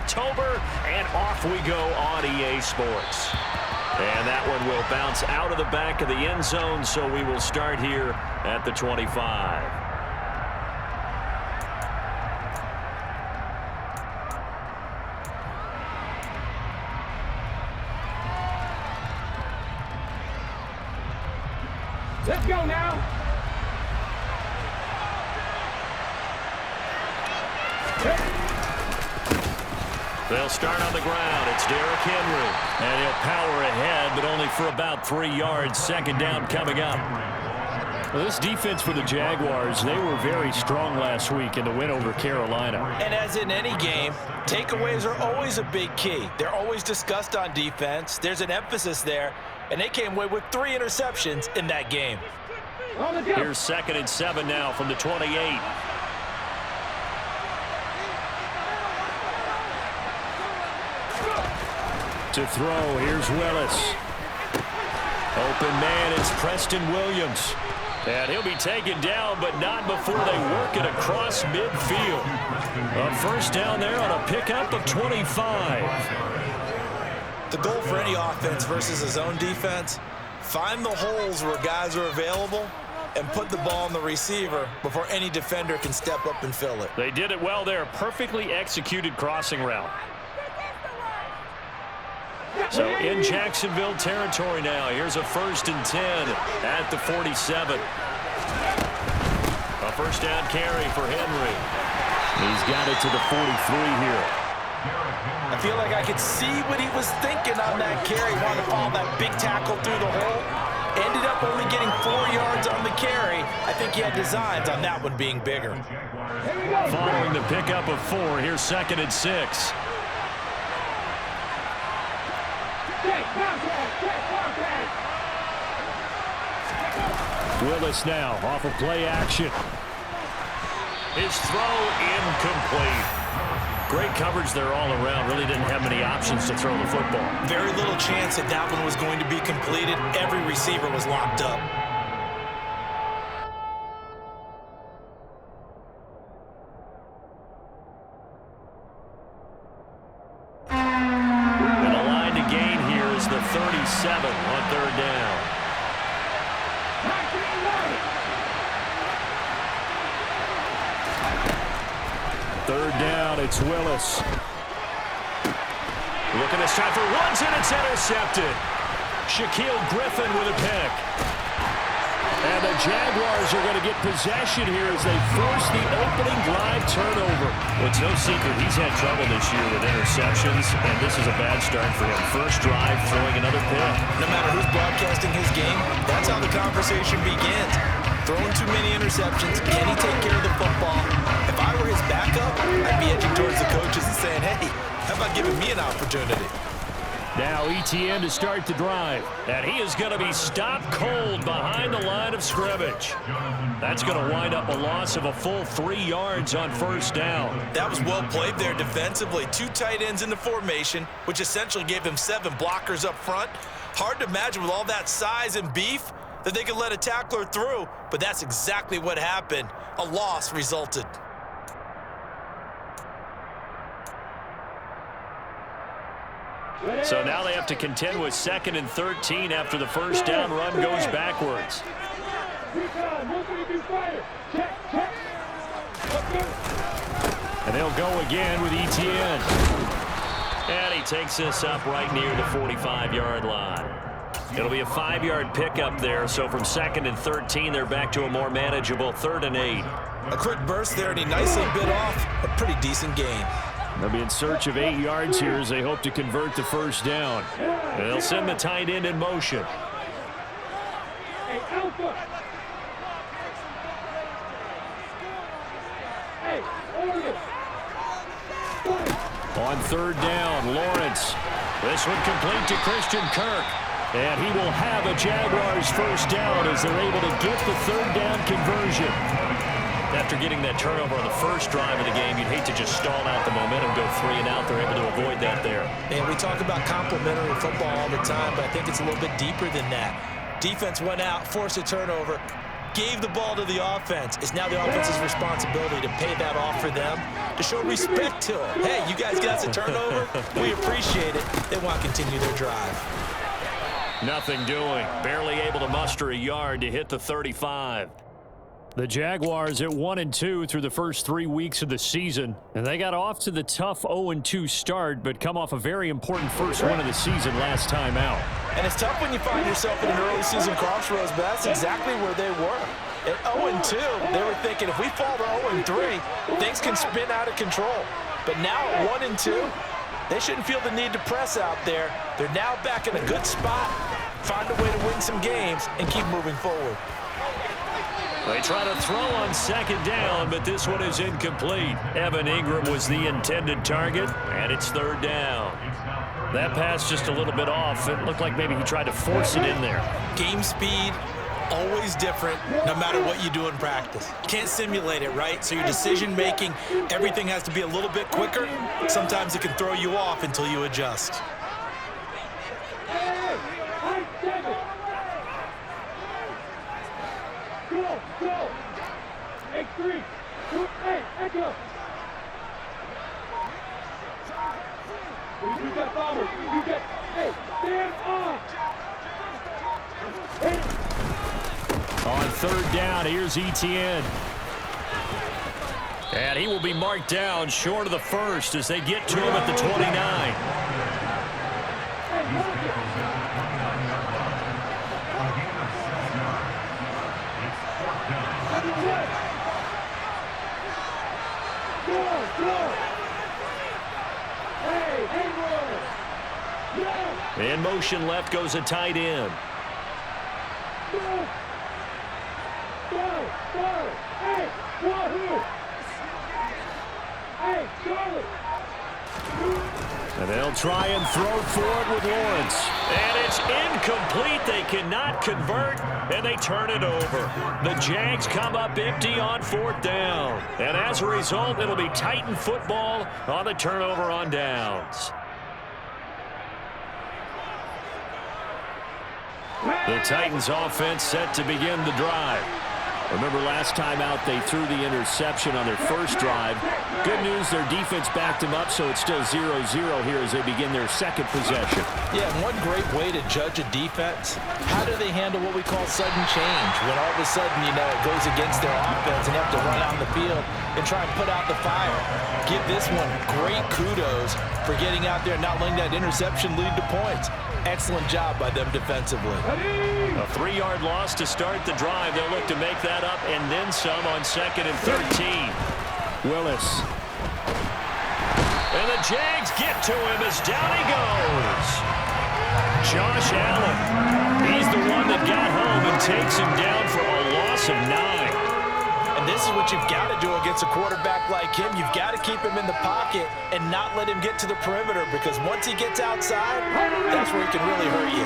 October, and off we go on EA Sports. And that one will bounce out of the back of the end zone, so we will start here at the 25. Let's go now. They'll start on the ground. It's Derrick Henry. And he'll power ahead, but only for about 3 yards. Second down coming up. Well, this defense for the Jaguars, they were very strong last week in the win over Carolina. And as in any game, takeaways are always a big key. They're always discussed on defense. There's an emphasis there. And they came away with 3 interceptions in that game. Here's 2nd and 7 now from the 28. To throw, here's Willis. Open man, it's Preston Williams. And he'll be taken down, but not before they work it across midfield. A first down there on a pickup of 25. The goal for any offense versus his own defense, find the holes where guys are available and put the ball on the receiver before any defender can step up and fill it. They did it well there. Perfectly executed crossing route. So in Jacksonville territory now. Here's a 1st and 10 at the 47. A first down carry for Henry. He's got it to the 43 here. I feel like I could see what he was thinking on that carry. Wanted to follow that big tackle through the hole. Ended up only getting 4 yards on the carry. I think he had designs on that one being bigger. Following the pickup of 4, here's 2nd and 6. Willis now off of play action. His throw incomplete. Great coverage there all around. Really didn't have many options to throw the football. Very little chance that that one was going to be completed. Every receiver was locked up. And the line to gain here is the 37 on 3rd down. Third down, it's Willis. Looking this time for Woods, and it's intercepted. Shaquill Griffin with a pick. And the Jaguars are going to get possession here as they force the opening drive turnover. Well, it's no secret he's had trouble this year with interceptions, and this is a bad start for him. First drive, throwing another pick. No matter who's broadcasting his game, that's how the conversation begins. Throwing too many interceptions, can he take care of the football? If I were his backup, I'd be edging towards the coaches and saying, hey, how about giving me an opportunity? Now ETN to start the drive. And he is going to be stopped cold behind the line of scrimmage. That's going to wind up a loss of a full 3 yards on first down. That was well played there defensively. 2 tight ends in the formation, which essentially gave him 7 blockers up front. Hard to imagine with all that size and beef that they could let a tackler through, but that's exactly what happened. A loss resulted. So now they have to contend with 2nd and 13 after the first down run goes backwards. And they'll go again with ETN. And he takes this up right near the 45-yard line. It'll be a 5-yard pickup there, so from 2nd and 13, they're back to a more manageable 3rd and 8. A quick burst there, and he nicely bit off a pretty decent gain. They'll be in search of 8 yards here as they hope to convert the first down. And they'll send the tight end in motion. On 3rd down, Lawrence. This one complete to Christian Kirk. And he will have a Jaguars first down as they're able to get the 3rd down conversion. After getting that turnover on the first drive of the game, you'd hate to just stall out the momentum, go 3 and out. They're able to avoid that there. And we talk about complementary football all the time, but I think it's a little bit deeper than that. Defense went out, forced a turnover. gave the ball to the offense. It's now the offense's responsibility to pay that off for them, to show respect to them. Hey, you guys got us a turnover? We appreciate it. They want to continue their drive. Nothing doing. Barely able to muster a yard to hit the 35. The Jaguars at 1-2 through the first 3 weeks of the season. And they got off to the tough 0-2 start, but come off a very important first win of the season last time out. And it's tough when you find yourself in an early season crossroads, but that's exactly where they were. At 0-2, they were thinking if we fall to 0-3, things can spin out of control. But now at 1-2, they shouldn't feel the need to press out there. They're now back in a good spot, find a way to win some games, and keep moving forward. They try to throw on second down, but this one is incomplete. Evan Ingram was the intended target, and it's third down. That pass just a little bit off. It looked like maybe he tried to force it in there. Game speed, always different, no matter what you do in practice. Can't simulate it, right? So your decision-making, everything has to be a little bit quicker. Sometimes it can throw you off until you adjust. Go! Hey, 3, 2, hey, echo! You got power, you got, hey, stand up! On third down, here's Etienne. And he will be marked down short of the first as they get to him at the 29. In motion left goes a tight end. And they'll try and throw for it with Lawrence. And it's incomplete. They cannot convert, and they turn it over. The Jags come up empty on fourth down. And as a result, it'll be Titan football on the turnover on downs. The Titans offense set to begin the drive. Remember last time out they threw the interception on their first drive. Good news, their defense backed them up, so it's still 0-0 here as they begin their second possession. Yeah, and one great way to judge a defense, how do they handle what we call sudden change? When all of a sudden, you know, it goes against their offense and they have to run out on the field and try and put out the fire. Give this one great kudos for getting out there and not letting that interception lead to points. Excellent job by them defensively. A 3-yard loss to start the drive. They'll look to make that up and then some on 2nd and 13. Willis. And the Jags get to him as down he goes. Josh Allen. He's the one that got home and takes him down for a loss of 9. And this is what you've got to do against a quarterback like him. You've got to keep him in the pocket and not let him get to the perimeter, because once he gets outside, that's where he can really hurt you.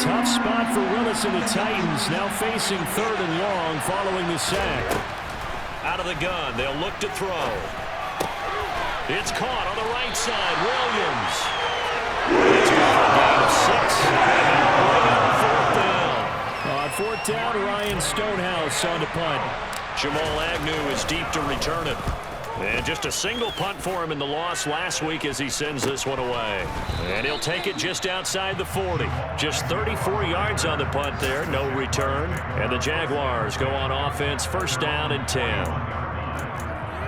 Tough spot for Willis and the Titans, now facing 3rd and long following the sack. Out of the gun, they'll look to throw. It's caught on the right side. Williams. It's got a gain of 6. And 4th down. On 4th down, Ryan Stonehouse on the punt. Jamal Agnew is deep to return it. And just a single punt for him in the loss last week as he sends this one away. And he'll take it just outside the 40. Just 34 yards on the punt there, no return. And the Jaguars go on offense, 1st down and 10.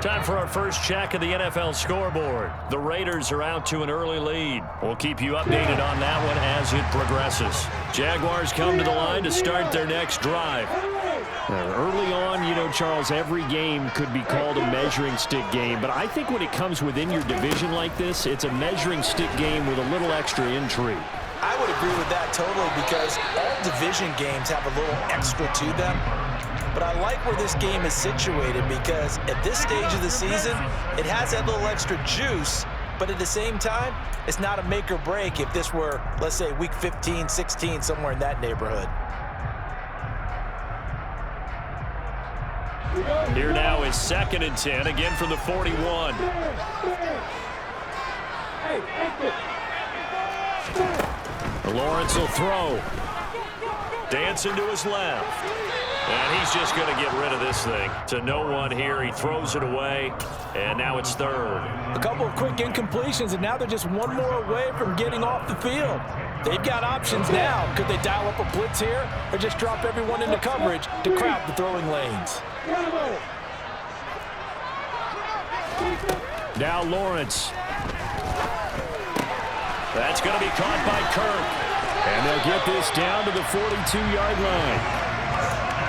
Time for our first check of the NFL scoreboard. The Raiders are out to an early lead. We'll keep you updated on that one as it progresses. Jaguars come to the line to start their next drive. Early on, you know, Charles, every game could be called a measuring stick game, but I think when it comes within your division like this, it's a measuring stick game with a little extra intrigue. I would agree with that totally, because all division games have a little extra to them. But I like where this game is situated, because at this stage of the season, it has that little extra juice, but at the same time, it's not a make or break if this were, let's say, week 15, 16, somewhere in that neighborhood. Here now is 2nd and 10, again from the 41. Lawrence will throw. Dancing to his left. And he's just going to get rid of this thing. To no one here. He throws it away, and now it's third. A couple of quick incompletions, and now they're just one more away from getting off the field. They've got options now. Could they dial up a blitz here or just drop everyone into coverage to crowd the throwing lanes? Now Lawrence. That's going to be caught by Kirk. And they'll get this down to the 42-yard line.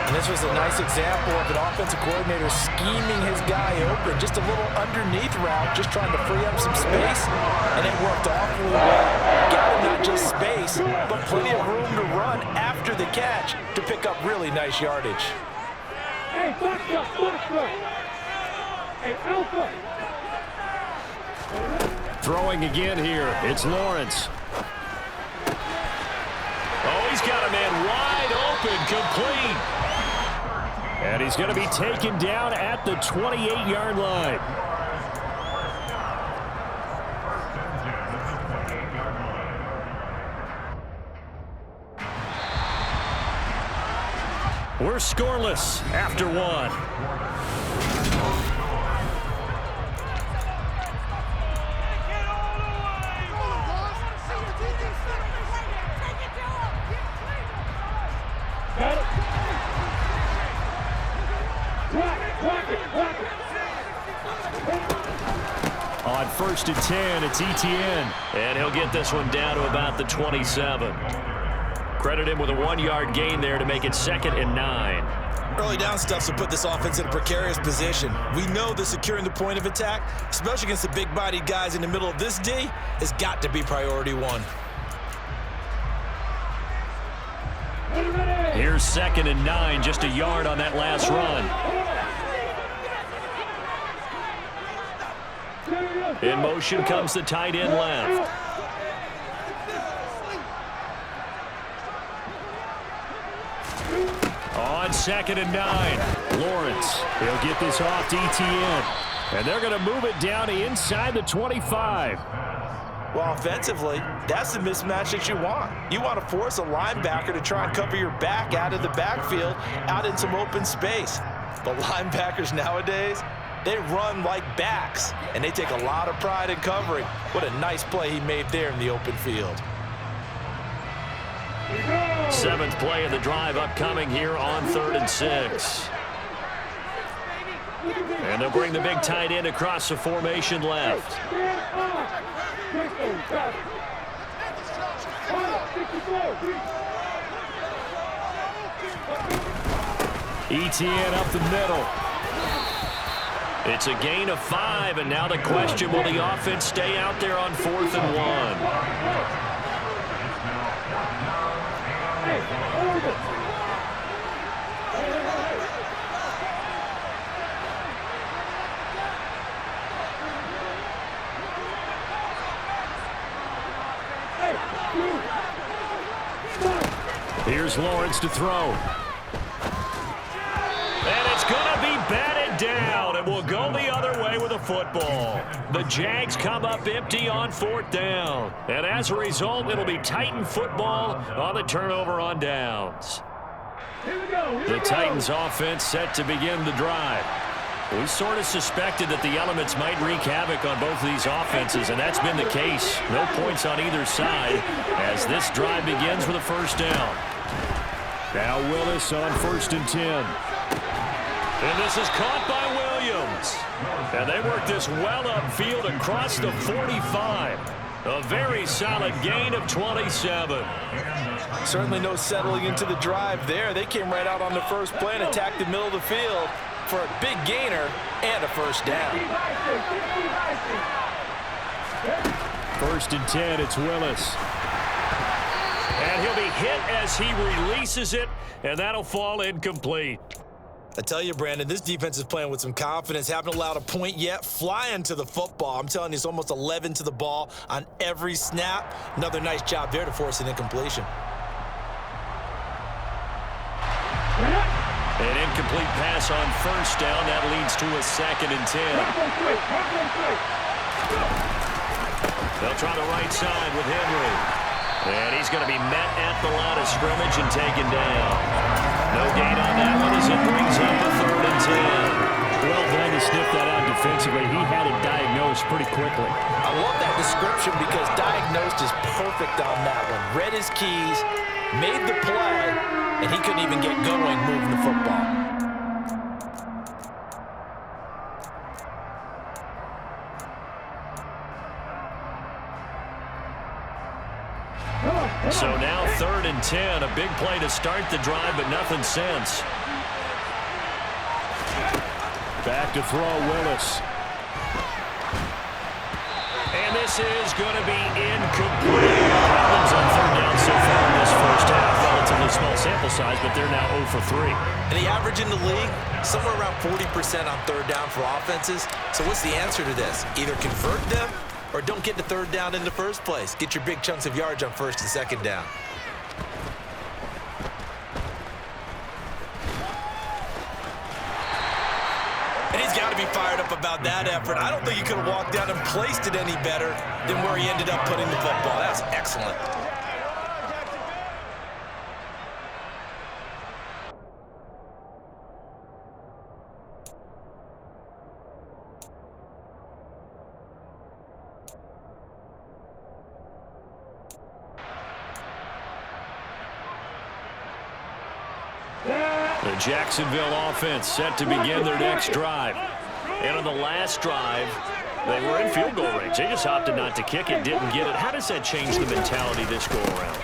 And this was a nice example of an offensive coordinator scheming his guy open. Just a little underneath route, just trying to free up some space. And it worked awfully well. Got him not just space, but plenty of room to run after the catch to pick up really nice yardage. Hey, box. Hey, Alpha. Throwing again here. It's Lawrence. Oh, he's got a man wide open, complete. And he's going to be taken down at the 28-yard line. We're scoreless after one. On 1st and 10, it's Etienne. And he'll get this one down to about the 27. Credit him with a 1-yard gain there to make it 2nd and 9. Early down stuff will put this offense in a precarious position. We know that securing the point of attack, especially against the big-bodied guys in the middle of this D, has got to be priority one. Here's 2nd and 9, just a yard on that last run. In motion comes the tight end left. On 2nd and 9, Lawrence. He'll get this off to Etienne. And they're going to move it down to inside the 25. Well, offensively, that's the mismatch that you want. You want to force a linebacker to try and cover your back out of the backfield, out in some open space. But linebackers nowadays, they run like backs, and they take a lot of pride in covering. What a nice play he made there in the open field. 7th play of the drive upcoming here on 3rd and 6. And they'll bring the big tight end across the formation left. Etienne up the middle. It's a gain of 5, and now the question, will the offense stay out there on 4th and 1? Here's Lawrence to throw. And it's going to be batted down, and we'll go the other way with a football. The Jags come up empty on 4th down. And as a result, it'll be Titan football on the turnover on downs. The Titans offense set to begin the drive. We sort of suspected that the elements might wreak havoc on both of these offenses, and that's been the case. No points on either side as this drive begins with a 1st down. Now Willis on 1st and 10. And this is caught by Williams. And they work this well upfield across the 45. A very solid gain of 27. Certainly no settling into the drive there. They came right out on the first play and attacked the middle of the field for a big gainer and a 1st down. 1st and 10, it's Willis. And he'll be hit as he releases it, and that'll fall incomplete. I tell you, Brandon, this defense is playing with some confidence. Haven't allowed a point yet. Flying to the football. I'm telling you, it's almost 11 to the ball on every snap. Another nice job there to force an incompletion. An incomplete pass on 1st down. That leads to a 2nd and 10. They'll try the right side with Henry. And he's going to be met at the line of scrimmage and taken down. No gain on that one as it brings up a 3rd and 10. Well done to sniff that out defensively. He had it diagnosed pretty quickly. I love that description because diagnosed is perfect on that one. Read his keys, made the play, and he couldn't even get going moving the football. So now 3rd and 10. A big play to start the drive, but nothing since. Back to throw, Willis. And this is going to be incomplete. Problems on 3rd down so far in this first half. Relatively small sample size, but they're now 0 for 3. And the average in the league, somewhere around 40% on 3rd down for offenses. So what's the answer to this? Either convert them or don't get the 3rd down in the first place. Get your big chunks of yards on 1st and 2nd down. And he's got to be fired up about that effort. I don't think he could have walked down and placed it any better than where he ended up putting the football. That's excellent. The Jacksonville offense set to begin their next drive. And on the last drive, they were in field goal range. They just opted not to kick it, didn't get it. How does that change the mentality this go around?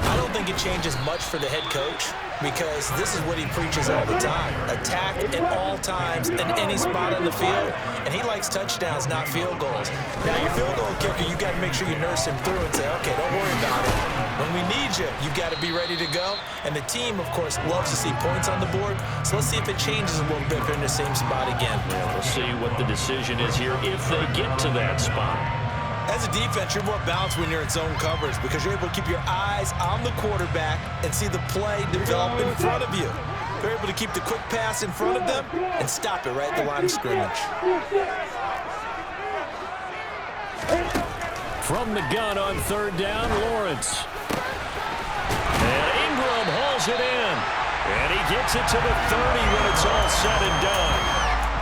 I don't think it changes much for the head coach because this is what he preaches all the time. Attack at all times in any spot on the field, and he likes touchdowns, not field goals. Now, your field goal kicker, you got to make sure you nurse him through and say, okay, don't worry about it. When we need you, you've got to be ready to go. And the team, of course, loves to see points on the board, so let's see if it changes a little bit if they're in the same spot again. Yeah, we'll see what the decision is here if they get to that spot. As a defense, you're more balanced when you're in zone coverage because you're able to keep your eyes on the quarterback and see the play develop in front of you. They're able to keep the quick pass in front of them and stop it right at the line of scrimmage. From the gun on 3rd down, Lawrence. And Ingram hauls it in. And he gets it to the 30 when it's all said and done.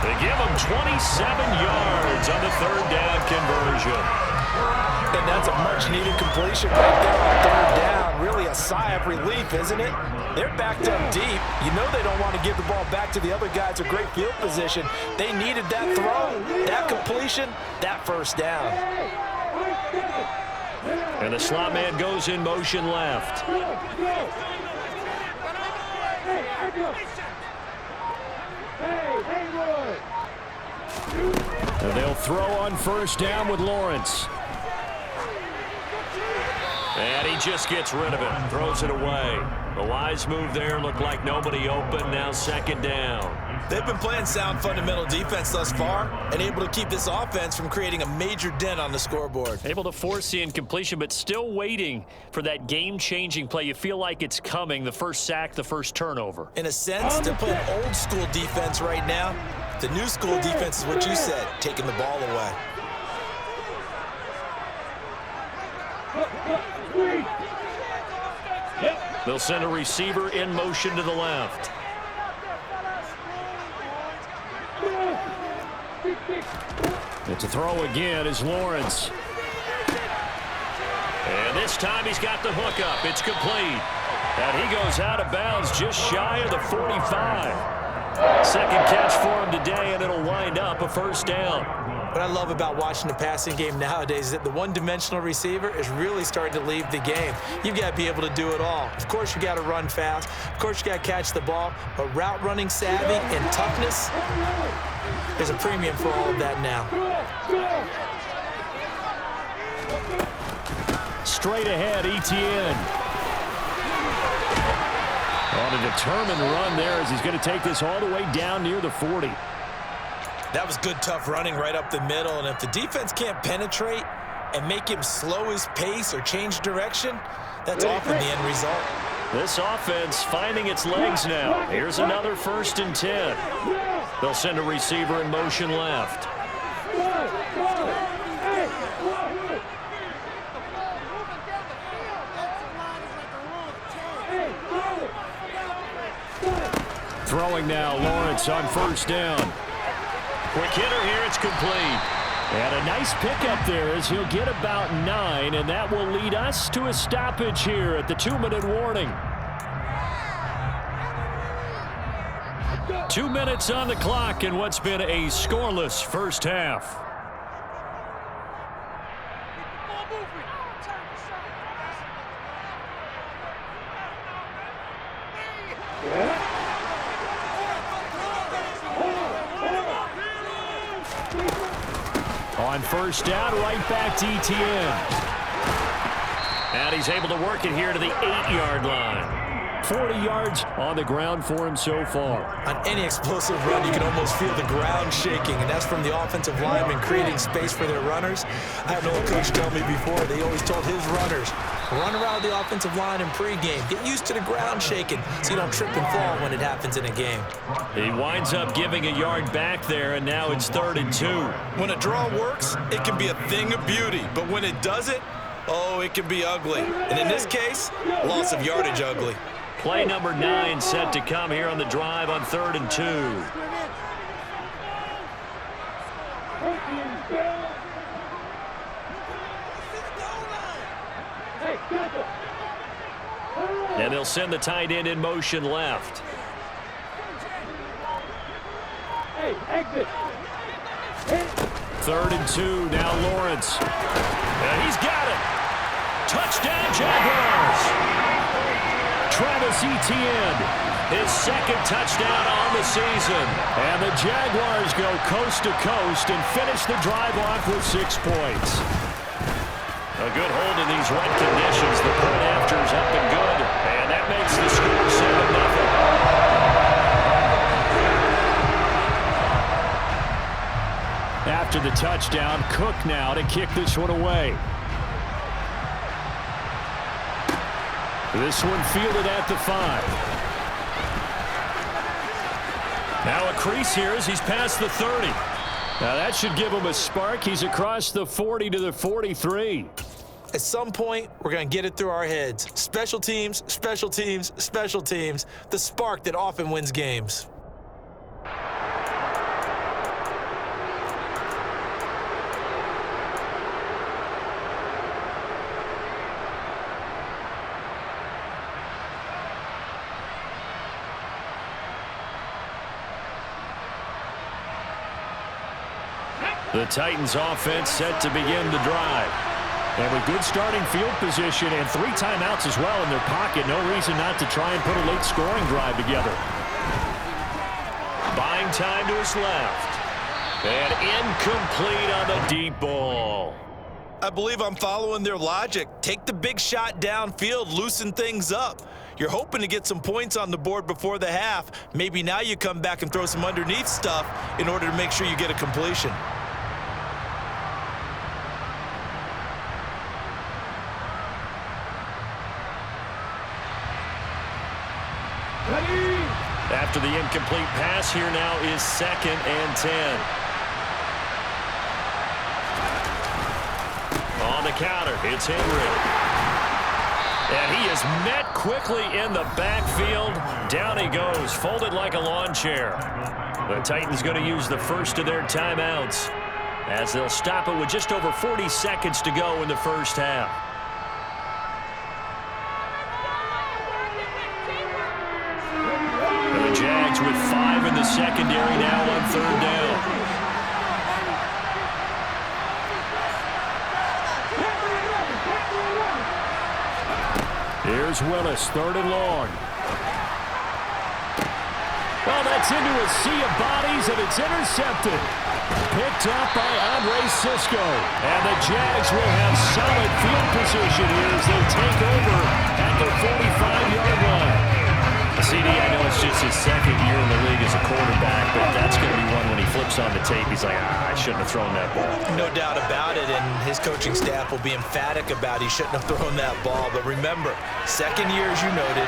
They give him 27 yards on the 3rd down conversion. And that's a much-needed completion right there on 3rd down. Really a sigh of relief, isn't it? They're backed up deep. You know they don't want to give the ball back to the other guys in great field position. They needed that throw, that completion, that 1st down. And the slot man goes in motion left. And they'll throw on 1st down with Lawrence. And he just gets rid of it, throws it away. The wise move there, looked like nobody open, now 2nd down. They've been playing sound fundamental defense thus far and able to keep this offense from creating a major dent on the scoreboard. Able to force the incompletion, but still waiting for that game-changing play. You feel like it's coming, the first sack, the first turnover. In a sense, they're playing old-school defense right now. The new school defense is what you said, taking the ball away. They'll send a receiver in motion to the left. It's a throw again is Lawrence. And this time he's got the hook up. It's complete. And he goes out of bounds just shy of the 45. 2nd catch for him today, and it'll wind up a 1st down. What I love about watching the passing game nowadays is that the one-dimensional receiver is really starting to leave the game. You've got to be able to do it all. Of course, you got to run fast. Of course, you got to catch the ball. But route running savvy and toughness, there's a premium for all of that now. Straight ahead, Etienne. On a determined run there as he's going to take this all the way down near the 40. That was good, tough running right up the middle. And if the defense can't penetrate and make him slow his pace or change direction, that's often the end result. This offense finding its legs now. Here's another 1st and 10. They'll send a receiver in motion left. Throwing now, Lawrence on first down. Quick hitter here, it's complete. And a nice pickup there as he'll get about 9, and that will lead us to a stoppage here at the 2-minute warning. 2 minutes on the clock in what's been a scoreless first half. On first down, right back to ETN. And he's able to work it here to the 8-yard line. 40 yards on the ground for him so far. On any explosive run, you can almost feel the ground shaking, and that's from the offensive linemen creating space for their runners. I had an old coach tell me before, they always told his runners, run around the offensive line in pregame. Get used to the ground shaking so you don't trip and fall when it happens in a game. He winds up giving a yard back there, and now it's 3rd and 2. When a draw works, it can be a thing of beauty, but when it doesn't, oh, it can be ugly. And in this case, loss of yardage ugly. Play number 9 set to come here on the drive on 3rd and 2. And they'll send the tight end in motion left. Hey, exit. 3rd and 2, now Lawrence. And he's got it. Touchdown, Jaguars. Travis Etienne, his 2nd touchdown on the season. And the Jaguars go coast to coast and finish the drive off with 6 points. A good hold in these wet conditions. The point after is up and good. And that makes the score 7-0. After the touchdown, Cook now to kick this one away. This one fielded at the 5. Now a crease here as he's past the 30. Now that should give him a spark. He's across the 40 to the 43. At some point, we're going to get it through our heads. Special teams, special teams, special teams. The spark that often wins games. The Titans offense set to begin the drive. And with good starting field position and 3 timeouts as well in their pocket, no reason not to try and put a late scoring drive together. Buying time to his left. And incomplete on the deep ball. I believe I'm following their logic. Take the big shot downfield, loosen things up. You're hoping to get some points on the board before the half. Maybe now you come back and throw some underneath stuff in order to make sure you get a completion. After the incomplete pass, here now is 2nd and 10. On the counter, it's Henry. And he is met quickly in the backfield. Down he goes, folded like a lawn chair. The Titans going to use the first of their timeouts as they'll stop it with just over 40 seconds to go in the first half. Jags with 5 in the secondary now on 3rd down. Here's Willis, 3rd and long. Well, that's into a sea of bodies, and it's intercepted. Picked up by Andre Cisco. And the Jags will have solid field position here as they take over at the 45-yard line. CD, I know it's just his 2nd year in the league as a quarterback, but that's going to be one when he flips on the tape. He's like, I shouldn't have thrown that ball. No doubt about it, and his coaching staff will be emphatic about he shouldn't have thrown that ball. But remember, 2nd year, as you noted,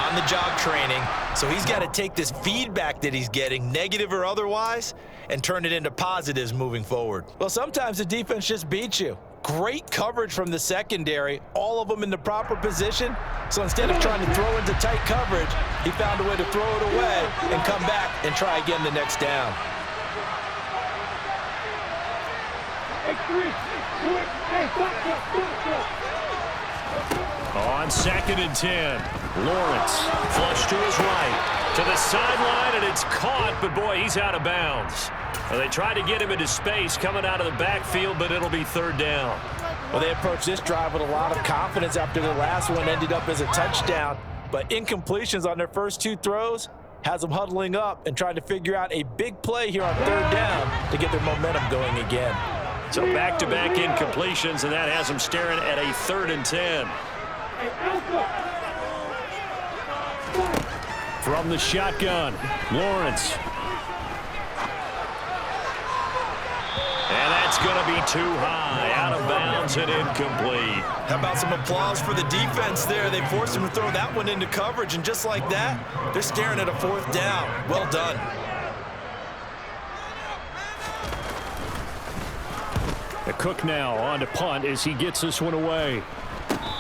on-the-job training, so he's got to take this feedback that he's getting, negative or otherwise, and turn it into positives moving forward. Well, sometimes the defense just beats you. Great coverage from the secondary, all of them in the proper position. So instead of trying to throw into tight coverage, he found a way to throw it away and come back and try again the next down. On 2nd and 10, Lawrence flush to his right, to the sideline, and it's caught, but boy, he's out of bounds. Well, they tried to get him into space coming out of the backfield, but it'll be 3rd down. Well, they approached this drive with a lot of confidence after the last one ended up as a touchdown, but incompletions on their first 2 throws has them huddling up and trying to figure out a big play here on 3rd down to get their momentum going again. So back-to-back incompletions, and that has them staring at a 3rd and 10. From the shotgun, Lawrence. And that's going to be too high, out of bounds and incomplete. How about some applause for the defense there? They forced him to throw that one into coverage, and just like that, they're staring at a 4th down. Well done. The Cook now on to punt as he gets this one away.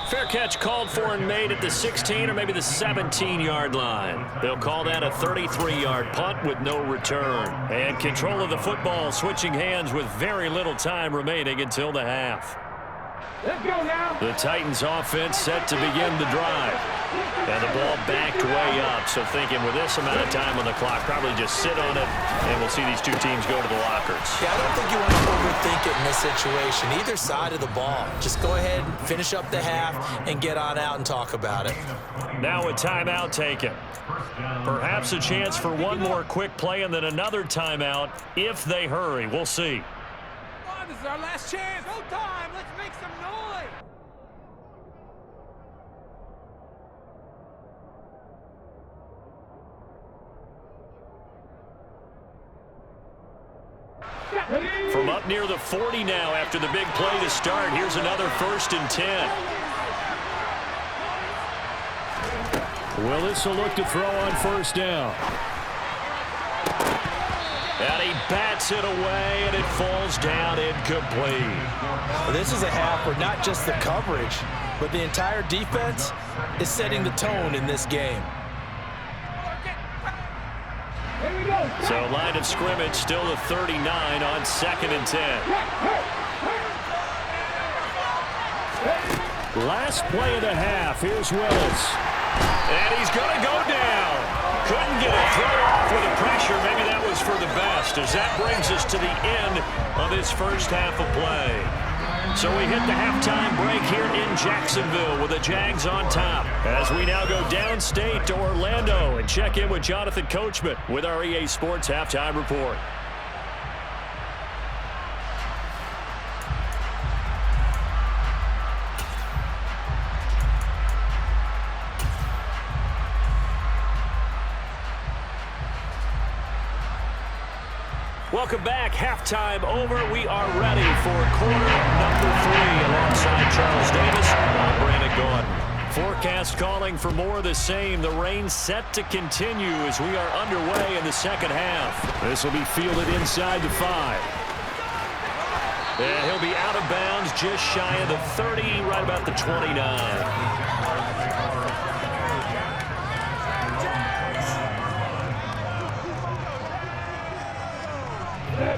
Fair catch called for and made at the 16 or maybe the 17-yard line. They'll call that a 33-yard punt with no return. And control of the football switching hands with very little time remaining until the half. Let's go now. The Titans offense set to begin the drive. And the ball backed way up. So thinking with this amount of time on the clock, probably just sit on it, and we'll see these two teams go to the lockers. Yeah, I don't think you want to overthink it in this situation. Either side of the ball. Just go ahead and finish up the half and get on out and talk about it. Now a timeout taken. Perhaps a chance for one more quick play and then another timeout if they hurry. We'll see. Come on, this is our last chance. Go time. Let's make some noise. From up near the 40 now after the big play to start. Here's another 1st and 10. Willis will look to throw on 1st down. And he bats it away, and it falls down incomplete. Well, this is a half where not just the coverage, but the entire defense is setting the tone in this game. So line of scrimmage still the 39 on 2nd and 10. Last play of the half. Here's Willis. And he's going to go down. Couldn't get a throw off with the pressure. Maybe that was for the best, as that brings us to the end of this first half of play. So we hit the halftime break here in Jacksonville with the Jags on top. As we now go downstate to Orlando and check in with Jonathan Coachman with our EA Sports Halftime Report. Welcome back. Halftime over. We are ready for quarter number 3 alongside Charles Davis. I'm Brandon Gaudin. Forecast calling for more of the same. The rain set to continue as we are underway in the second half. This will be fielded inside the 5. And he'll be out of bounds just shy of the 30, right about the 29.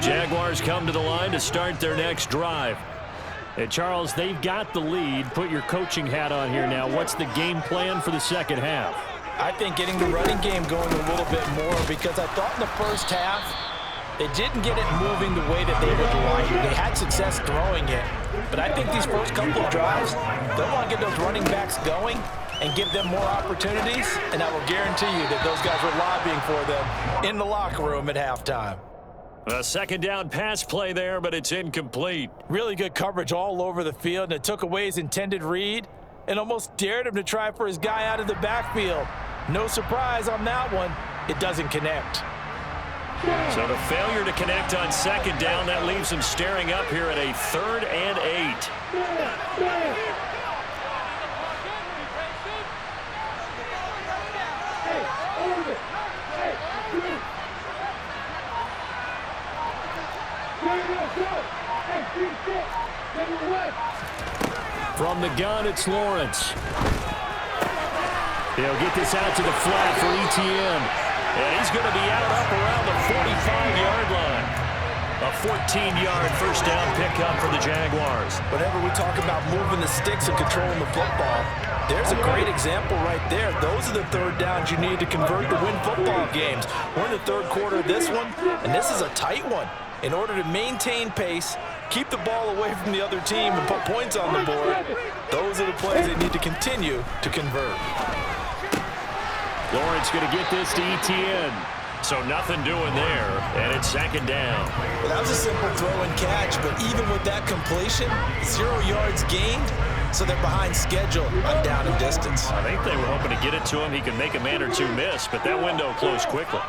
Jaguars come to the line to start their next drive. And Charles, they've got the lead. Put your coaching hat on here now. What's the game plan for the second half? I think getting the running game going a little bit more, because I thought in the first half they didn't get it moving the way that they would like. They had success throwing it. But I think these first couple of drives, they'll want to get those running backs going and give them more opportunities. And I will guarantee you that those guys were lobbying for them in the locker room at halftime. A second down pass play there, but it's incomplete. Really good coverage all over the field, and it took away his intended read and almost dared him to try for his guy out of the backfield. No surprise on that one. It doesn't connect. So the failure to connect on second down, that leaves him staring up here at a 3rd and 8. Hey, From the gun, it's Lawrence. He'll get this out to the flat for Etienne. And he's going to be out up around the 45-yard line. A 14-yard first down pickup for the Jaguars. Whenever we talk about moving the sticks and controlling the football, there's a great example right there. Those are the third downs you need to convert to win football games. We're in the third quarter of this one, and this is a tight one. In order to maintain pace, keep the ball away from the other team, and put points on the board, those are the plays they need to continue to convert. Lawrence going to get this to Etienne. So nothing doing there, and it's second down. Well, that was a simple throw and catch, but even with that completion, 0 yards gained, so they're behind schedule on down and distance. I think they were hoping to get it to him. He could make a man or two miss, but that window closed quickly.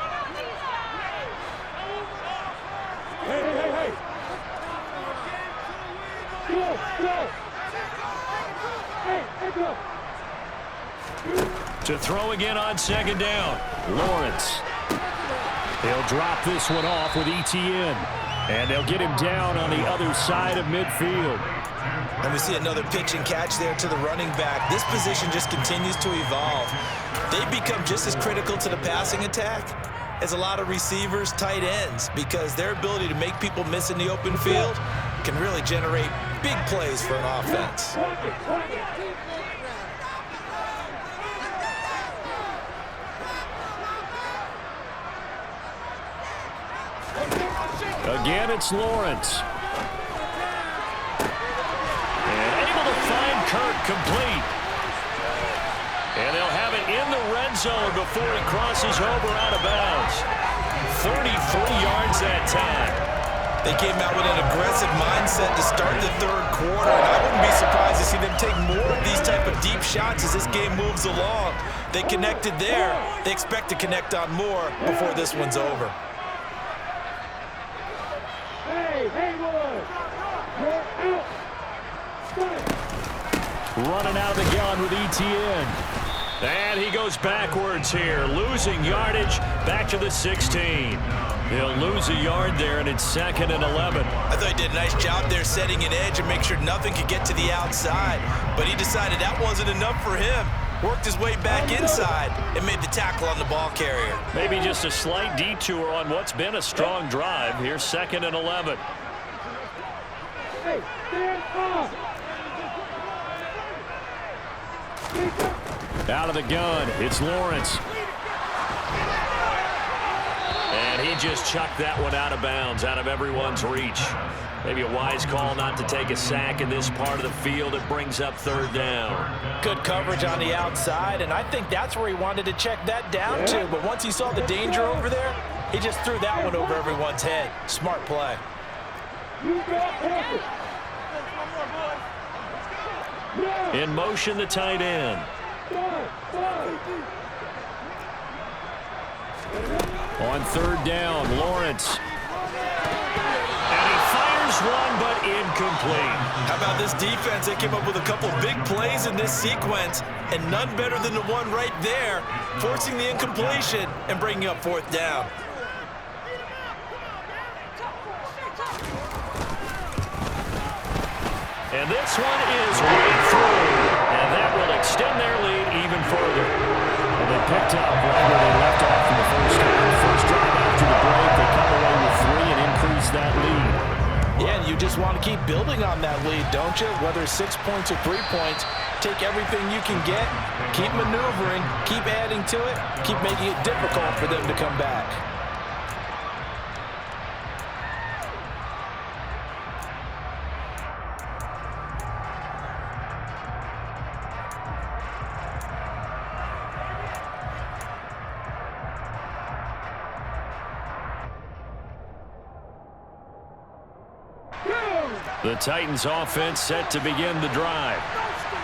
To throw again on second down. Lawrence. He'll drop this one off with Etienne. And they'll get him down on the other side of midfield. And we see another pitch and catch there to the running back. This position just continues to evolve. They've become just as critical to the passing attack as a lot of receivers, tight ends, because their ability to make people miss in the open field can really generate big plays for an offense. Again, it's Lawrence. And able to find Kirk complete. And they'll have it in the red zone before he crosses over out of bounds. 33 yards that time. They came out with an aggressive mindset to start the third quarter, and I wouldn't be surprised to see them take more of these type of deep shots as this game moves along. They connected there. They expect to connect on more before this one's over. Running out of the gun with Etienne. And he goes backwards here, losing yardage back to the 16. He'll lose a yard there, and it's 2nd and 11. I thought he did a nice job there setting an edge and make sure nothing could get to the outside. But he decided that wasn't enough for him. Worked his way back inside and made the tackle on the ball carrier. Maybe just a slight detour on what's been a strong drive. Here's 2nd and 11. Out of the gun, it's Lawrence. And he just chucked that one out of bounds, out of everyone's reach. Maybe a wise call not to take a sack in this part of the field. It brings up third down. Good coverage on the outside, and I think that's where he wanted to check that down to. But once he saw the danger over there, he just threw that one over everyone's head. Smart play. In motion, the tight end. On third down, Lawrence. And he fires one, but incomplete. How about this defense? They came up with a couple big plays in this sequence, and none better than the one right there, forcing the incompletion and bringing up fourth down. And this one is right through. And that will extend their lead even further. And they picked up right where they left off in the first half. First drive after the break, they come away with 3 and increase that lead. Yeah, and you just want to keep building on that lead, don't you? Whether it's 6 points or 3 points, take everything you can get, keep maneuvering, keep adding to it, keep making it difficult for them to come back. The Titans offense set to begin the drive.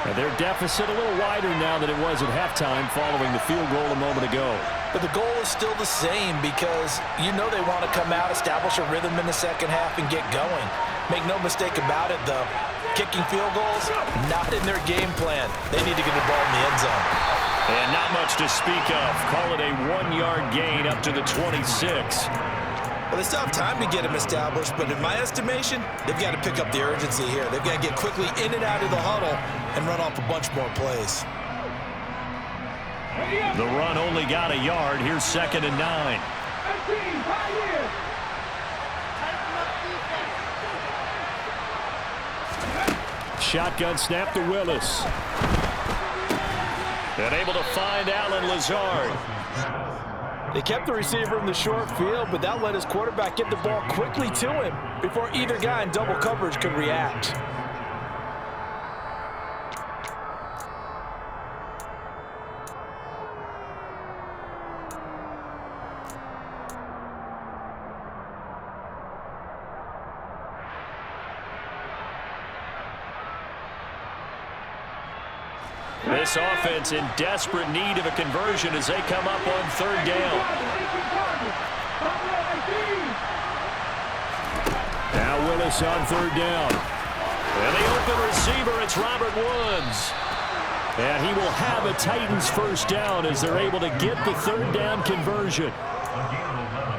And their deficit a little wider now than it was at halftime following the field goal a moment ago. But the goal is still the same because you know they want to come out, establish a rhythm in the second half, and get going. Make no mistake about it, though. Kicking field goals, not in their game plan. They need to get the ball in the end zone. And not much to speak of. Call it a 1-yard gain up to the 26. Well, they still have time to get him established, but in my estimation, they've got to pick up the urgency here. They've got to get quickly in and out of the huddle and run off a bunch more plays. The run only got a yard. Here's 2nd and 9. Shotgun snap to Willis. And able to find Allen Lazard. They kept the receiver in the short field, but that let his quarterback get the ball quickly to him before either guy in double coverage could react. This offense in desperate need of a conversion as they come up on 3rd down. Now Willis on 3rd down. And the open receiver, it's Robert Woods. And he will have a Titans 1st down as they're able to get the 3rd down conversion.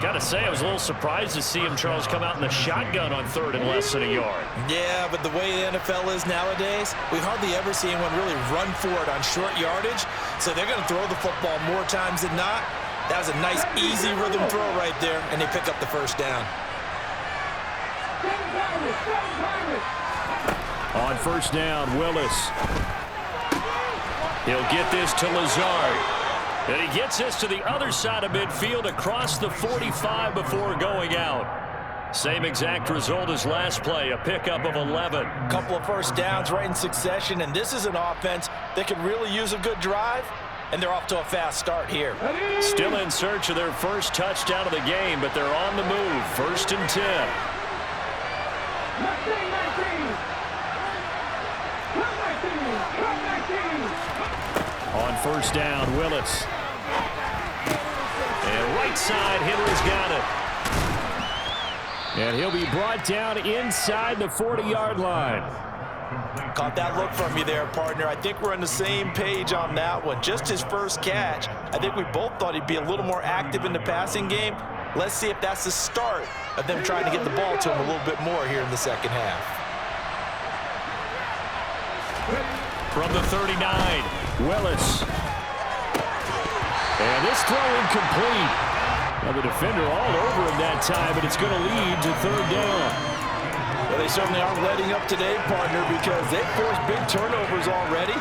Got to say, I was a little surprised to see him, Charles, come out in the shotgun on 3rd and less than a yard. Yeah, but the way the NFL is nowadays, we hardly ever see anyone really run for it on short yardage. So they're going to throw the football more times than not. That was a nice, easy rhythm throw right there, and they pick up the 1st down. On 1st down, Willis. He'll get this to Lazard. And he gets this to the other side of midfield across the 45 before going out. Same exact result as last play, a pickup of 11. Couple of 1st downs right in succession, and this is an offense that could really use a good drive, and they're off to a fast start here. Still in search of their 1st touchdown of the game, but they're on the move. 1st and 10. On 1st down, Willis. And right side, Henry's got it. And he'll be brought down inside the 40-yard line. Caught that look from you there, partner. I think we're on the same page on that one. Just his 1st catch. I think we both thought he'd be a little more active in the passing game. Let's see if that's the start of them trying to get the ball to him a little bit more here in the 2nd half. From the 39, Willis. And this throw incomplete. Now the defender all over him that time, but it's going to lead to 3rd down. Well, they certainly aren't letting up today, partner, because they've forced big turnovers already,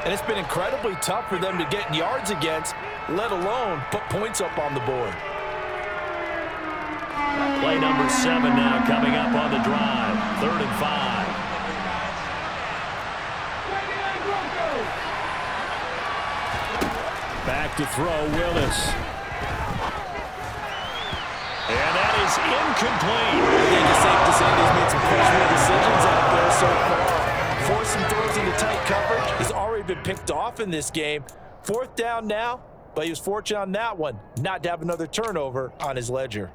and it's been incredibly tough for them to get yards against, let alone put points up on the board. play number 7 now coming up on the drive. 3rd and 5. Back to throw, Willis. And that is incomplete. I think it's safe to say he's made some questionable decisions out there so far. Forced some throws into tight coverage. He's already been picked off in this game. 4th down now, but he was fortunate on that one not to have another turnover on his ledger.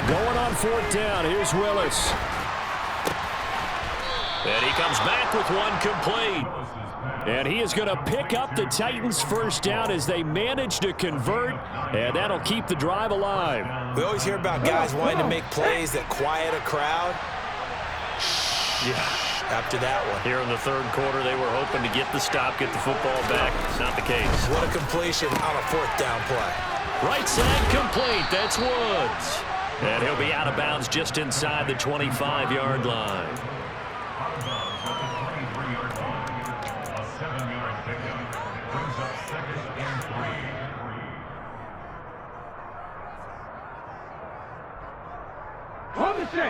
Going on 4th down, here's Willis. And he comes back with one complete. And he is going to pick up the Titans' 1st down as they manage to convert, and that'll keep the drive alive. We always hear about guys wanting to make plays that quiet a crowd. Yeah. After that one. Here in the 3rd quarter, they were hoping to get the stop, get the football back. It's not the case. What a completion on a 4th down play. Right side complete. That's Woods. And he'll be out of bounds just inside the 25-yard line.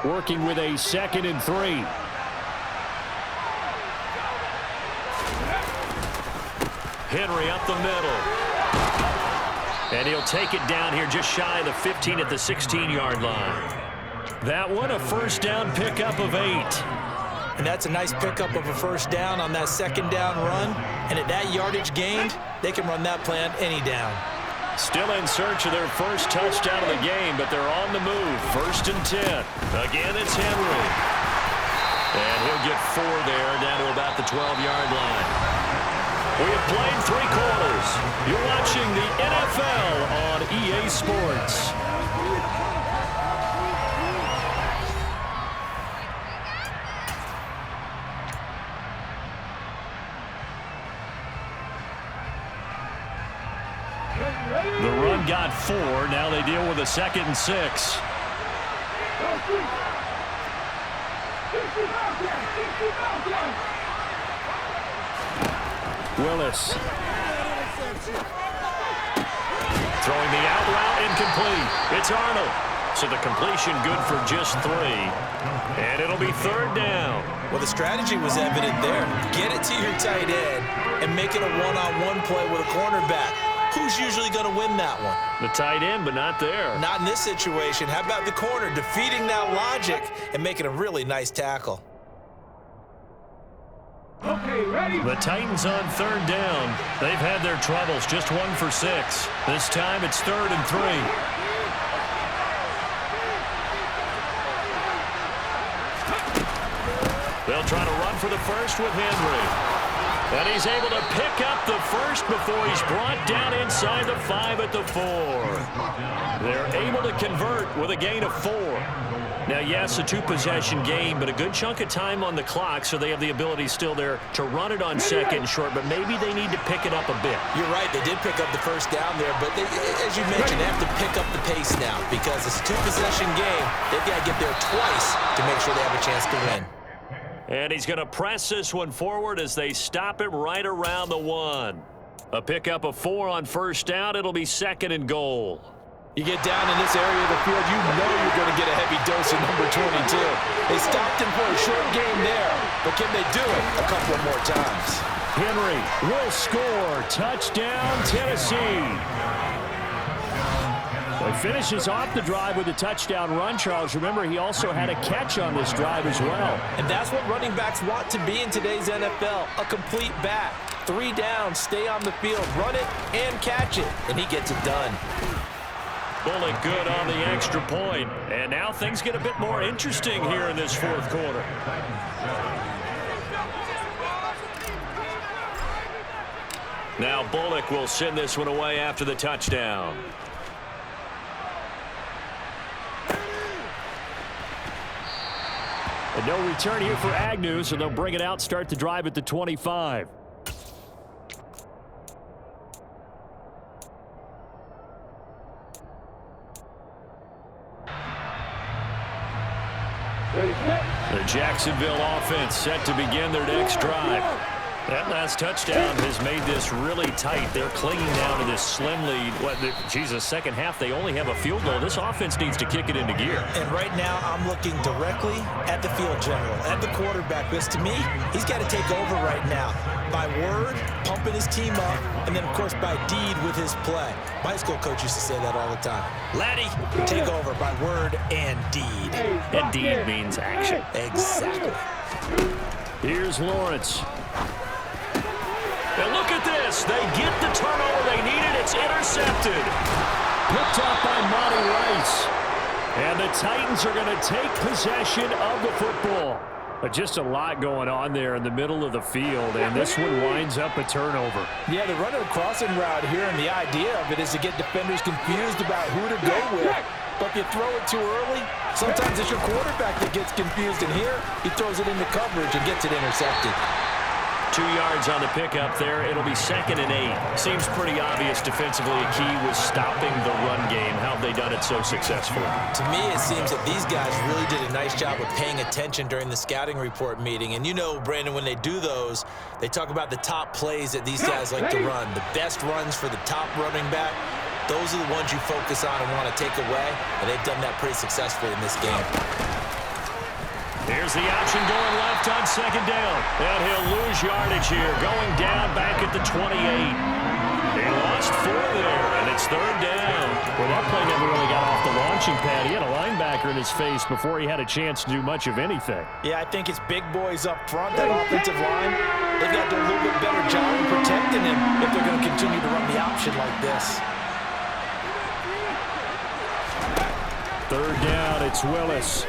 Working with a 2nd and 3. Henry up the middle. And he'll take it down here just shy of the 15 at the 16-yard line. That one, a 1st down pickup of 8. And that's a nice pickup of a 1st down on that 2nd down run. And at that yardage gained, they can run that play on any down. Still in search of their first touchdown of the game, but they're on the move. 1st and 10. Again, it's Henry. And he'll get 4 there, down to about the 12-yard line. We have played 3 quarters. You're watching the NFL on EA Sports. The run got 4. Now they deal with a 2nd and 6. Willis. Throwing the out route, incomplete. It's Arnold. So the completion good for just 3. And it'll be 3rd down. Well, the strategy was evident there. Get it to your tight end and make it a one-on-one play with a cornerback. Who's usually going to win that one? The tight end, but not there. Not in this situation. How about the corner defeating that logic and making a really nice tackle? Okay, ready? The Titans on 3rd down. They've had their troubles, just 1 for 6. This time it's 3rd and 3. They'll try to run for the first with Henry. And he's able to pick up the first before he's brought down inside the 5 at the 4. They're able to convert with a gain of 4. Now, yes, a 2-possession game, but a good chunk of time on the clock, so they have the ability still there to run it on 2nd and short, but maybe they need to pick it up a bit. You're right. They did pick up the first down there, but they, as you mentioned, they have to pick up the pace now because it's a 2-possession game. They've got to get there twice to make sure they have a chance to win. And he's going to press this one forward as they stop him right around the 1. A pickup of 4 on 1st down. It'll be 2nd and goal. You get down in this area of the field, you know you're going to get a heavy dose of number 22. They stopped him for a short game there, but can they do it a couple of more times? Henry will score. Touchdown, Tennessee. He finishes off the drive with a touchdown run, Charles. Remember, he also had a catch on this drive as well. And that's what running backs want to be in today's NFL, a complete back. 3 down, stay on the field, run it, and catch it. And he gets it done. Bullock good on the extra point. And now things get a bit more interesting here in this 4th quarter. Now Bullock will send this one away after the touchdown. And no return here for Agnew, so they'll bring it out, start the drive at the 25. The Jacksonville offense set to begin their next drive. That last touchdown has made this really tight. They're clinging now to this slim lead. Second half, they only have a field goal. This offense needs to kick it into gear. And right now, I'm looking directly at the field general, at the quarterback. Because to me, he's got to take over right now. By word, pumping his team up, and then, of course, by deed with his play. My high school coach used to say that all the time. Laddie, take over by word and deed. And deed means action. Exactly. Here's Lawrence. And look at this. They get the turnover they needed. It's intercepted. Picked up by Monty Rice. And the Titans are going to take possession of the football. But just a lot going on there in the middle of the field, and this one winds up a turnover. Yeah, they're running a crossing route here, and the idea of it is to get defenders confused about who to go with. But if you throw it too early, sometimes it's your quarterback that gets confused, and here he throws it into coverage and gets it intercepted. 2 yards on the pickup there. It'll be 2nd and 8. Seems pretty obvious defensively a key was stopping the run game. How have they done it so successfully? To me, it seems that these guys really did a nice job of paying attention during the scouting report meeting. And you know, Brandon, when they do those, they talk about the top plays that these guys like to run. The best runs for the top running back, those are the ones you focus on and want to take away. And they've done that pretty successfully in this game. Here's the option going left on 2nd down. And he'll lose yardage here. Going down back at the 28. He lost lost 4 there, and it's 3rd down. Well, that play never really got off the launching pad. He had a linebacker in his face before he had a chance to do much of anything. Yeah, I think it's big boys up front, that offensive line. They've got to do a little bit better job of protecting him if they're going to continue to run the option like this. 3rd down, it's Willis.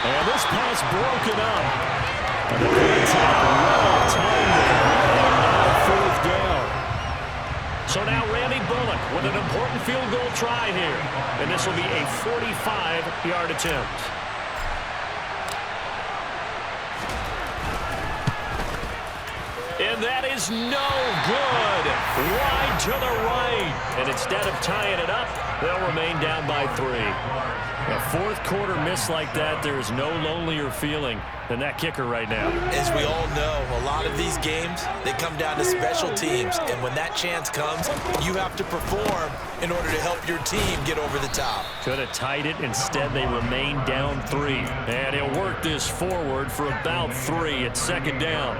And this pass broken up. And the good tackle, well timed there. And now 4th down. So now Randy Bullock with an important field goal try here. And this will be a 45-yard attempt. And that is no good. Wide to the right. And instead of tying it up, they'll remain down by 3. A 4th quarter miss like that, there is no lonelier feeling than that kicker right now. As we all know, a lot of these games, they come down to special teams. And when that chance comes, you have to perform in order to help your team get over the top. Could have tied it. Instead, they remain down 3. And he'll work this forward for about 3 at 2nd down.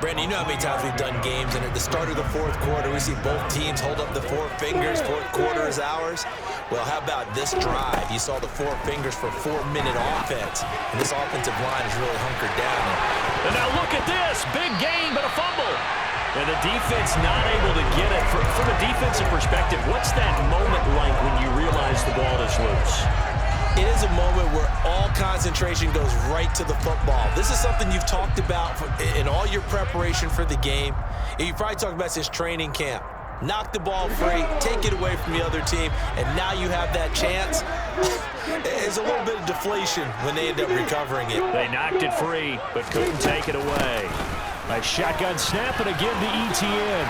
Brandon, you know how many times we've done games, and at the start of the 4th quarter, we see both teams hold up the 4 fingers. 4th quarter is ours. Well, how about this drive? You saw the 4 fingers for 4-minute offense, and this offensive line is really hunkered down. And now look at this. Big gain, but a fumble. And the defense not able to get it. From a defensive perspective, what's that moment like when you realize the ball is loose? It is a moment where all concentration goes right to the football. This is something you've talked about in all your preparation for the game. And you probably talked about since training camp. Knock the ball free, take it away from the other team, and now you have that chance. There's a little bit of deflation when they end up recovering it. They knocked it free, but couldn't take it away. A shotgun snap, and again to Etienne.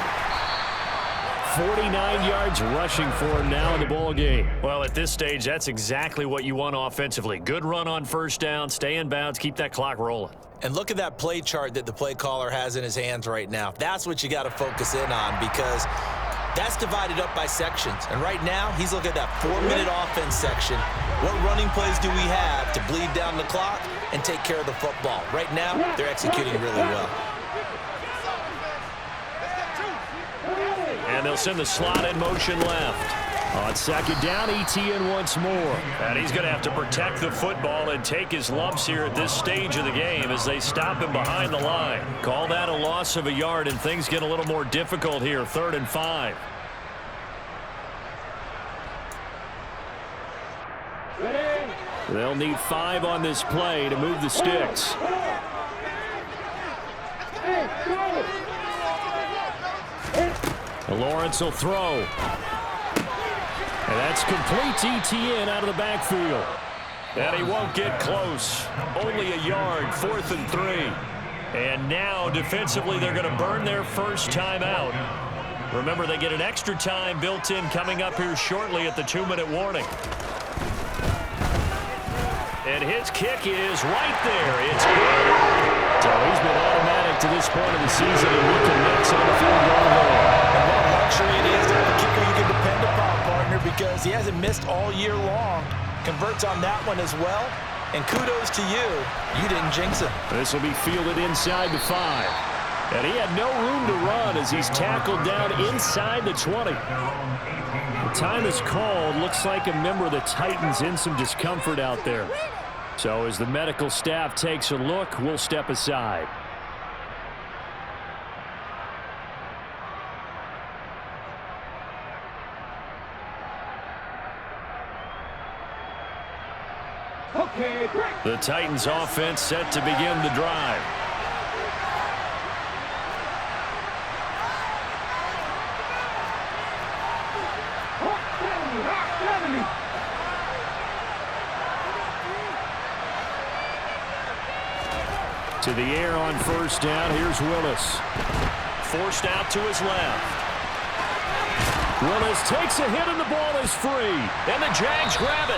49 yards rushing for him now in the ball game. Well, at this stage, that's exactly what you want offensively. Good run on 1st down, stay in bounds, keep that clock rolling. And look at that play chart that the play caller has in his hands right now. That's what you got to focus in on, because that's divided up by sections. And right now, he's looking at that 4-minute offense section. What running plays do we have to bleed down the clock and take care of the football? Right now, they're executing really well. And they'll send the slot in motion left. On 2nd down, Etienne once more. And he's going to have to protect the football and take his lumps here at this stage of the game as they stop him behind the line. Call that a loss of a yard, and things get a little more difficult here. 3rd and 5. They'll need 5 on this play to move the sticks. Lawrence will throw. And that's complete to Etienne out of the backfield. And he won't get close. Only a yard, 4th and 3. And now, defensively, they're going to burn their first time out. Remember, they get an extra time built in coming up here shortly at the 2-minute warning. And his kick is right there. It's good. So he's been automatic to this point of the season, and we can mix on the field goal there. And what a luxury it is to have a kicker you can depend upon, partner, because he hasn't missed all year long. Converts on that one as well. And kudos to you. You didn't jinx him. This will be fielded inside the 5. And he had no room to run as he's tackled down inside the 20. The time is called. Looks like a member of the Titans in some discomfort out there. So as the medical staff takes a look, we'll step aside. The Titans offense set to begin the drive. To the air on 1st down. Here's Willis. Forced out to his left. Willis takes a hit and the ball is free. And the Jags grab it.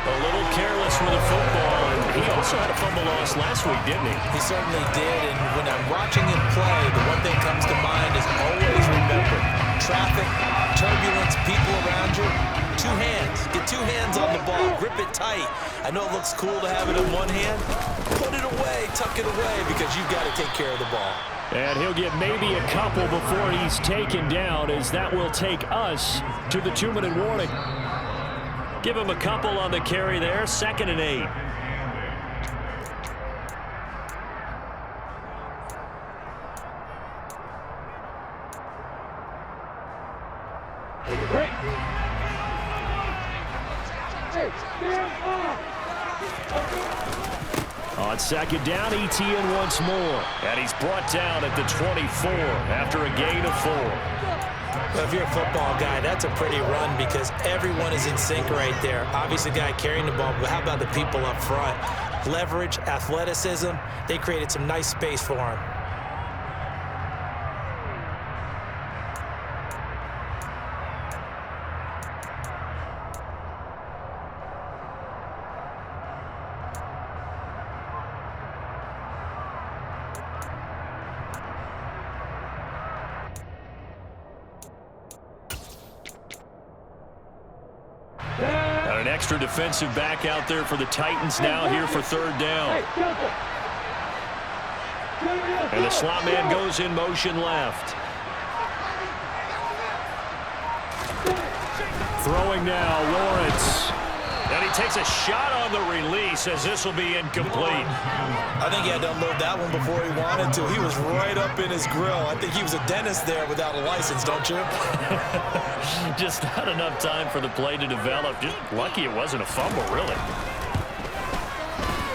A little careless with the football. And he also had a fumble loss last week, didn't he? He certainly did. And when I'm watching him play, the one thing comes to mind is always remember traffic, turbulence, people around you. 2 hands. Get 2 hands on the ball. grip it tight. I know it looks cool to have it in one hand. Put it away, tuck it away, because you've got to take care of the ball. And he'll get maybe a couple before he's taken down, as that will take us to the 2-minute warning. Give him a couple on the carry there, 2nd and 8. On 2nd down, ETN once more. And he's brought down at the 24 after a gain of 4. Well, if you're a football guy, that's a pretty run because everyone is in sync right there. Obviously, the guy carrying the ball, but how about the people up front? Leverage, athleticism, they created some nice space for him. An extra defensive back out there for the Titans now here for 3rd down. And the slot man goes in motion left. Throwing now, Lawrence. And he takes a shot on the release as this will be incomplete. I think he had to unload that one before he wanted to. He was right up in his grill. I think he was a dentist there without a license, don't you? Just not enough time for the play to develop. Just lucky it wasn't a fumble, really.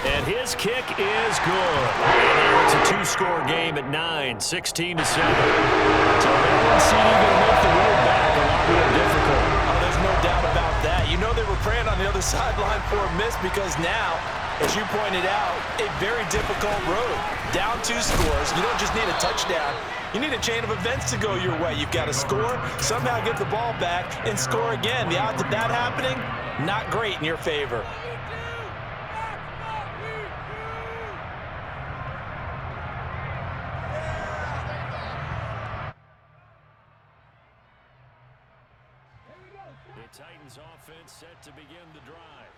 And his kick is good. And now it's a 2-score game at 9, 16-7. So Maryland City going to make the road back a lot more difficult. Oh, there's no doubt about that. You know they were praying on the other sideline for a miss because now, as you pointed out, a very difficult road. Down 2 scores. You don't just need a touchdown. You need a chain of events to go your way. You've got to score, somehow get the ball back, and score again. The odds of that happening, not great in your favor. the Titans offense set to begin the drive.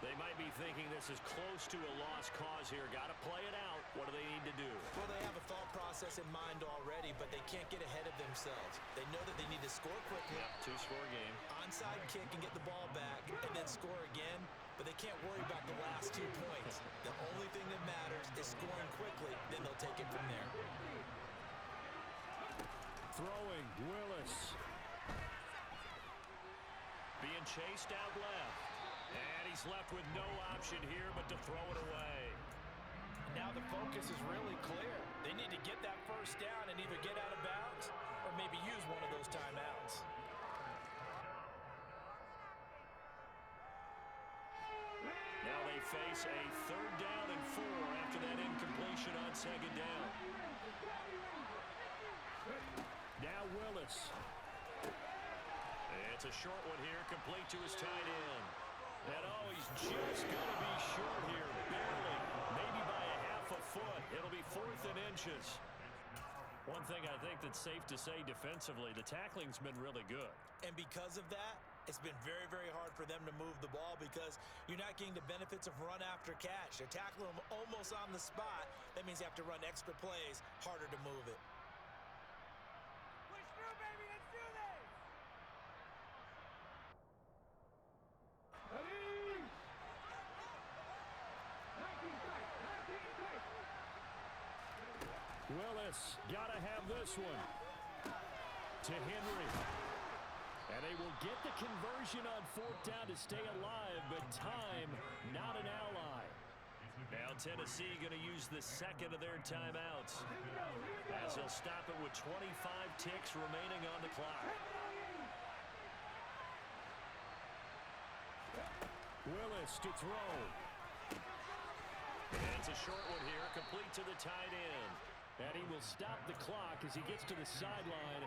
They might be thinking this is close to a lost cause here. Got to play it out. What do they need to do? Well, they have a thought process in mind already, but they can't get ahead of themselves. They know that they need to score quickly. Yep, 2-score game. Onside kick and get the ball back, and then score again. But they can't worry about the last 2 points. The only thing that matters is scoring quickly. Then they'll take it from there. Throwing, Willis. Being chased out left. And he's left with no option here but to throw it away. Now the focus is really clear. They need to get that first down and either get out of bounds or maybe use one of those timeouts. Now they face a 3rd down and 4 after that incompletion on 2nd down. Now Willis. It's a short one here, complete to his tight end. And oh, he's just going to be short here, barely, maybe by a half a foot. It'll be 4th and inches. One thing I think that's safe to say defensively, the tackling's been really good. And because of that, it's been very, very hard for them to move the ball because you're not getting the benefits of run after catch. They're tackling them almost on the spot. That means you have to run extra plays, harder to move it. Push through, baby. Let's do this. Willis, gotta have this one. To Henry. And they will get the conversion on 4th down to stay alive, but time, not an ally. Now Tennessee going to use the 2nd of their timeouts as they'll stop it with 25 ticks remaining on the clock. Willis to throw. And it's a short one here, complete to the tight end. And he will stop the clock as he gets to the sideline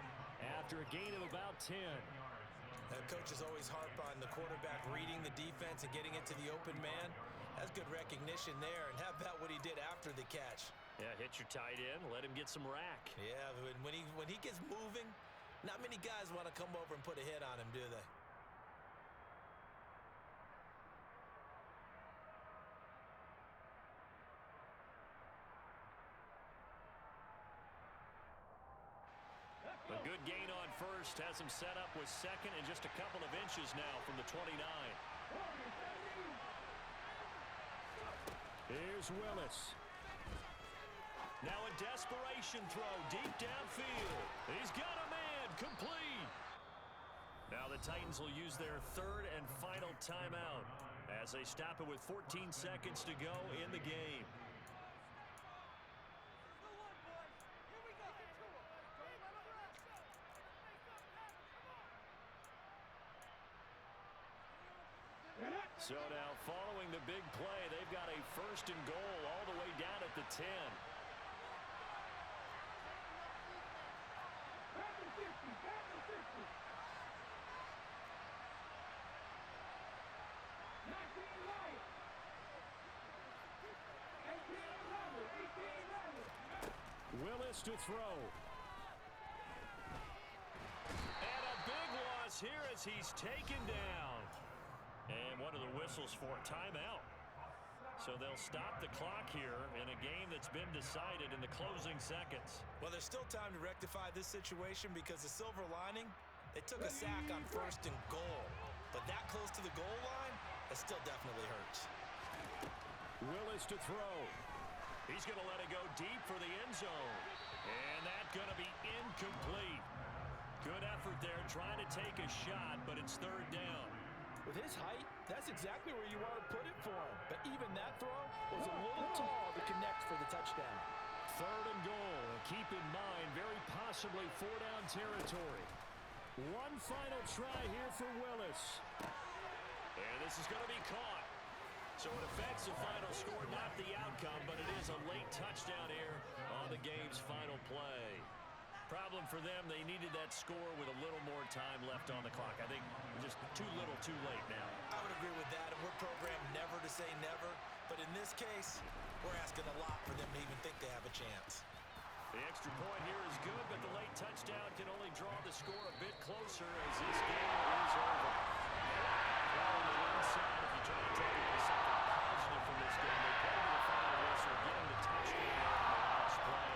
after a gain of about 10. Coaches always harp on the quarterback reading the defense and getting it to the open man. That's good recognition there. And how about what he did after the catch? Yeah, hit your tight end, let him get some rack. Yeah, when he gets moving, not many guys want to come over and put a hit on him, do they? first has him set up with second and just a couple of inches now from the 29. Here's Willis. Now a desperation throw deep downfield. He's got a man, complete. Now the Titans will use their third and final timeout as they stop it with 14 seconds to go in the game. So now following the big play, they've got a first and goal all the way down at the 10. Willis to throw. And a big loss here as he's taken down. And what are the whistles for? Timeout. So they'll stop the clock here in a game that's been decided in the closing seconds. Well, there's still time to rectify this situation because the silver lining, they took a sack on first and goal. But that close to the goal line, that still definitely hurts. Willis to throw. He's going to let it go deep for the end zone. And that's going to be incomplete. Good effort there trying to take a shot, but it's third down. With his height, that's exactly where you want to put it for him. But even that throw was a little tall to connect for the touchdown. Third and goal. Keep in mind, very possibly four-down territory. One final try here for Willis. And this is going to be caught. So it affects the final score, not the outcome, but it is a late touchdown here on the game's final play. Problem for them, they needed that score with a little more time left on the clock. I think just too little, too late now. I would agree with that, and we're programmed never to say never. But in this case, we're asking a lot for them to even think they have a chance. The extra point here is good, but the late touchdown can only draw the score a bit closer as this game is over. On the inside, if you try to take something positive from this game, they play to the final whistle, getting the touchdown on the last play.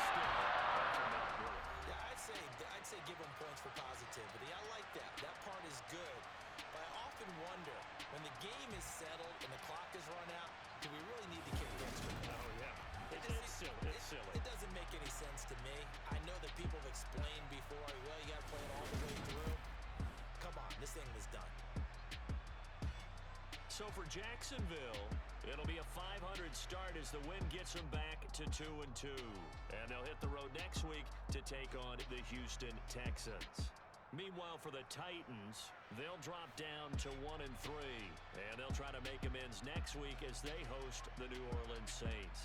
Still, that's enough to do it. Yeah, I'd say give them points for positivity. I like that. That part is good. But I often wonder, when the game is settled and the clock is run out, do we really need to kick the extra point? Oh, yeah. It's silly. It's silly. It doesn't make any sense to me. I know that people have explained before, well, you got to play it all the way through. Come on, this thing was done. So for Jacksonville, it'll be a 500 start as the win gets them back to 2-2. And they'll hit the road next week to take on the Houston Texans. Meanwhile, for the Titans, they'll drop down to 1-3. And they'll try to make amends next week as they host the New Orleans Saints.